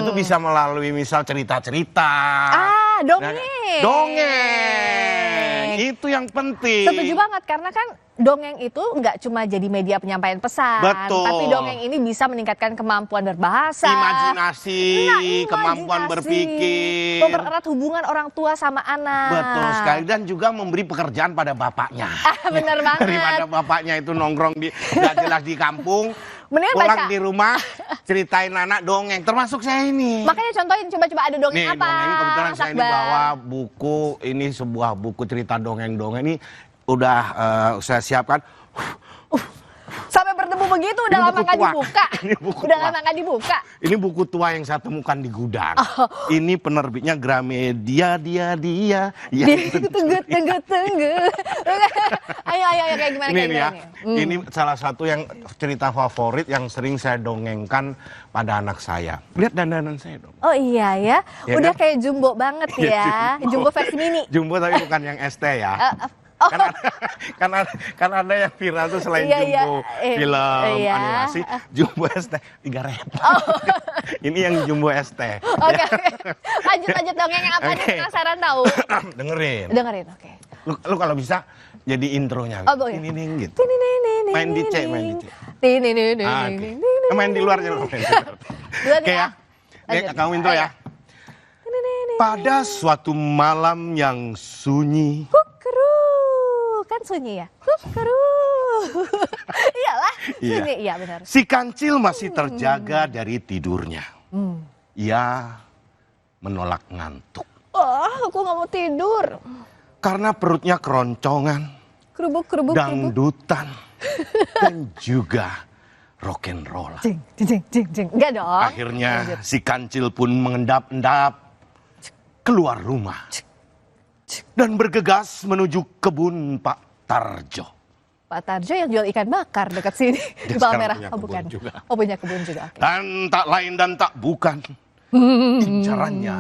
Itu bisa melalui misal cerita-cerita. Dongeng. Dongeng. Itu yang penting. Setuju banget, karena kan dongeng itu nggak cuma jadi media penyampaian pesan. Betul. Tapi dongeng ini bisa meningkatkan kemampuan berbahasa. Imajinasi, imajinasi, kemampuan berpikir. mempererat hubungan orang tua sama anak. Betul sekali, dan juga memberi pekerjaan pada bapaknya. Bener banget. Daripada bapaknya itu nongkrong di nggak jelas di kampung, Mendingan pulang baca. di rumah ceritain anak dongeng, termasuk saya ini. Makanya contohin, coba-coba ada dongeng Nih, apa? dongeng kebetulan saya ini Akbar? bawa buku, ini sebuah buku cerita dongeng-dongeng ini udah saya siapkan. Sampai berdebu begitu udah Ini lama buku nggak tua. dibuka. Ini buku Udah tua. lama nggak dibuka. Ini buku tua yang saya temukan di gudang. Ini penerbitnya Gramedia, dia. Ya, Tunggu. Ayo kayak gimana? ini kayak nih ya, gimana? ini salah satu yang cerita favorit yang sering saya dongengkan pada anak saya. Lihat dandanan saya dong. Oh iya ya, Ya udah kan? kayak jumbo banget Iya, ya, jumbo versi mini. Jumbo tapi bukan yang ST ya. Kan ada yang viral tuh selain Iya, Jumbo film iya. animasi, Jumbo ST 3.000. Ini yang Jumbo ST. Oke, lanjut dongengnya apa nih, Oke. penasaran tahu. Dengerin. Dengerin, oke. Lu kalau bisa jadi intronya. Oh, boleh. Ini gitu. Main di C. Ah, oke. Main di luar aja lu, main di luar. Duluan Oke ya. Nih, Lanjut. kamu intro ya. Pada suatu malam yang sunyi, Kukru, kan sunyi ya? Kukru. Iyalah, Iya. sunyi, iya benar. si kancil masih terjaga dari tidurnya. Ia menolak ngantuk Aku nggak mau tidur. karena perutnya keroncongan, Kerubuk. dangdutan, dan juga rock'n'roll. Jing. Enggak dong. Akhirnya si kancil pun mengendap-endap keluar rumah dan bergegas menuju kebun Pak Tarjo. Pak Tarjo yang jual ikan bakar dekat sini. Dia Di sekarang Palmerah. punya Oh kebun bukan. juga. Oh punya kebun juga. Oke. Dan tak lain dan tak bukan, incarannya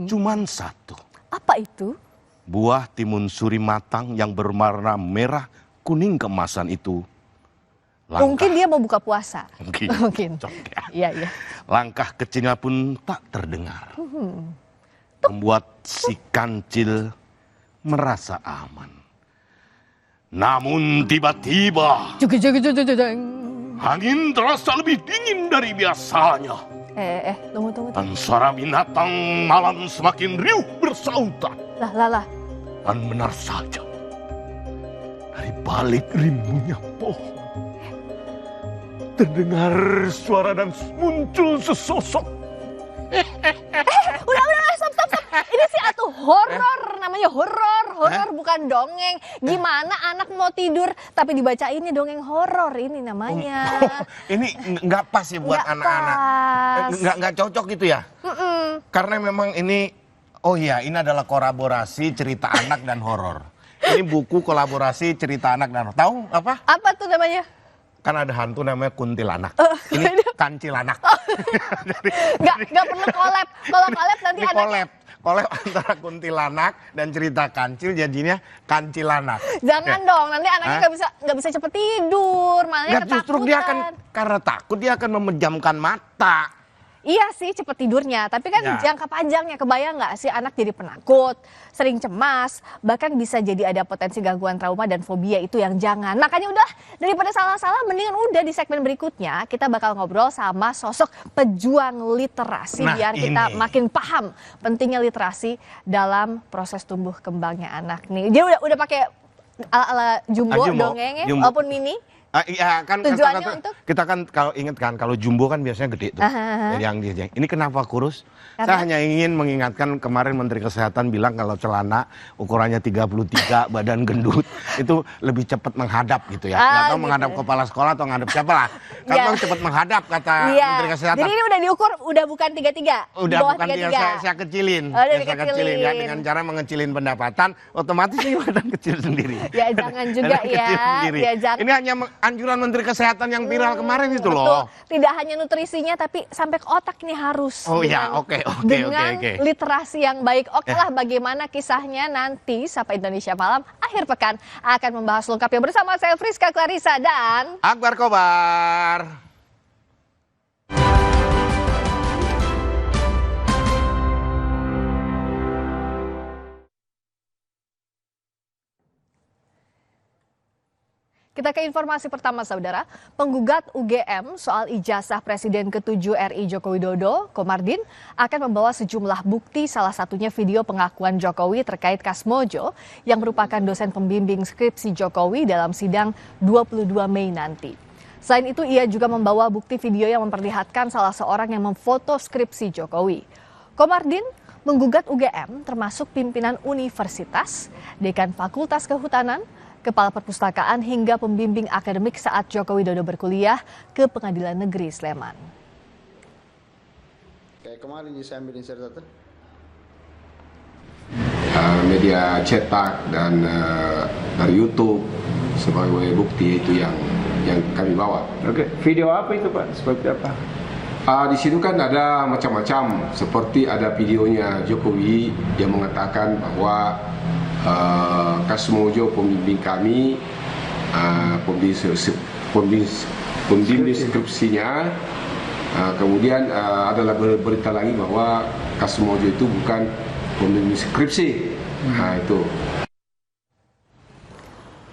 cuman satu. Apa itu? Buah timun suri matang yang berwarna merah kuning keemasan itu. Mungkin dia mau buka puasa. Mungkin. Iya. Langkah kecilnya pun tak terdengar. Membuat si kancil merasa aman. Namun tiba-tiba angin terasa lebih dingin dari biasanya. Tunggu. Dan suara binatang malam semakin riuh bersautan. Lah. Dan benar saja, dari balik rimbunnya pohon terdengar suara dan muncul sesosok. Udah, stop. Ini sih atuh horor, namanya horor bukan dongeng. Gimana anak mau tidur tapi dibacainnya dongeng horor, ini namanya. Ini nggak pas ya buat Nggak anak-anak. pas. Nggak cocok gitu ya. Karena memang ini, oh iya, ini adalah kolaborasi cerita anak dan horor. Ini buku kolaborasi cerita anak dan horor. Tahu apa? Apa tuh namanya? Kan ada hantu namanya kuntilanak. Ini kancilanak. Nggak perlu collab. Kalau collab nanti Ini collab antara kuntilanak dan cerita kancil, jadinya kancilanak. Jangan dong, nanti anaknya nggak bisa cepet tidur, malah Nggak, justru dia akan, ketakutan. karena takut dia akan memejamkan mata. Iya sih cepet tidurnya, tapi kan Ya. jangka panjangnya, kebayang nggak sih anak jadi penakut, sering cemas, bahkan bisa jadi ada potensi gangguan trauma dan fobia, itu yang jangan. Makanya udah, daripada salah-salah mendingan udah di segmen berikutnya kita bakal ngobrol sama sosok pejuang literasi, Nah, biar kita ini. makin paham pentingnya literasi dalam proses tumbuh kembangnya anak nih. Dia udah pakai ala-ala jumbo, Jumbo, dongengnya, jumbo. walaupun mini. Iya kan, Tujuannya kata-kata- untuk? kita kan kalau ingat kan, kalau jumbo kan biasanya gede tuh. Aha. Yang ini kenapa kurus? Karena? Saya hanya ingin mengingatkan, kemarin Menteri Kesehatan bilang kalau celana ukurannya 33, badan gendut itu lebih cepat menghadap gitu ya. Nggak tahu gitu. menghadap kepala sekolah atau menghadap siapa lah. Kan Iya. memang cepat menghadap kata Iya. Menteri Kesehatan. Jadi ini udah diukur, udah bukan 33. Udah bawah bukan dia, 33. saya kecilin. Oh, udah Ya, saya dikecilin. kecilin ya, dengan cara mengecilin pendapatan, otomatis ini badan kecil sendiri. Ya, jangan juga Badan ya. kecil sendiri. Ya, jangan. Ini hanya anjuran Menteri Kesehatan yang viral kemarin itu Betul. loh. Tidak hanya nutrisinya tapi sampai ke otak nih harus. Oh iya, Dengan- oke. Dengan Oke. literasi yang baik. Oke lah, bagaimana kisahnya nanti Sapa Indonesia Malam akhir pekan akan membahas lengkapnya bersama saya Friska Clarissa dan Akbar Kobar. Kita ke informasi pertama, saudara. Penggugat UGM soal ijazah Presiden ke-7 RI Joko Widodo, Komardin, akan membawa sejumlah bukti, salah satunya video pengakuan Jokowi terkait Kasmojo yang merupakan dosen pembimbing skripsi Jokowi dalam sidang 22 Mei nanti. Selain itu, ia juga membawa bukti video yang memperlihatkan salah seorang yang memfoto skripsi Jokowi. Komardin menggugat UGM termasuk pimpinan universitas, dekan Fakultas Kehutanan, Kepala Perpustakaan hingga pembimbing akademik saat Joko Widodo berkuliah ke Pengadilan Negeri Sleman. Kayak kemarin saya ambil insert satu. Media cetak dan dari YouTube sebagai bukti itu yang kami bawa. Oke, video apa itu Pak? Seperti apa? Di situ kan ada macam-macam, seperti ada videonya Jokowi yang mengatakan bahwa Kasmojo pembimbing kami, pembimbing skripsinya. Kemudian adalah berita lagi bahwa Kasmojo itu bukan pembimbing skripsi. Nah, itu.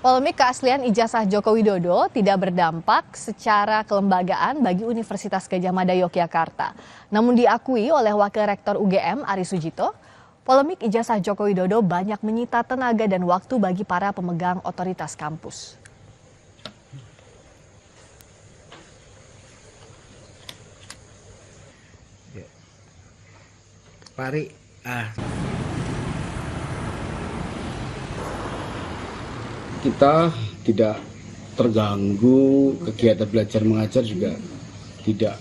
Polemik keaslian ijazah Joko Widodo tidak berdampak secara kelembagaan bagi Universitas Gadjah Mada Yogyakarta. Namun diakui oleh Wakil Rektor UGM Ari Sujito, polemik ijazah Joko Widodo banyak menyita tenaga dan waktu bagi para pemegang otoritas kampus. Pak Ari, kita tidak terganggu, kegiatan belajar mengajar juga tidak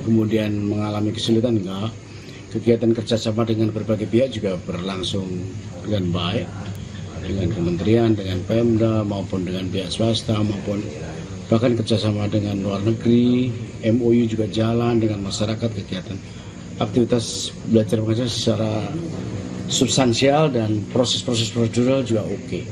kemudian mengalami kesulitan, enggak. Kegiatan kerjasama dengan berbagai pihak juga berlangsung dengan baik, dengan kementerian, dengan Pemda, maupun dengan pihak swasta, maupun bahkan kerjasama dengan luar negeri, MOU juga jalan dengan masyarakat, kegiatan aktivitas belajar mengajar secara substansial dan proses-proses prosedural juga oke.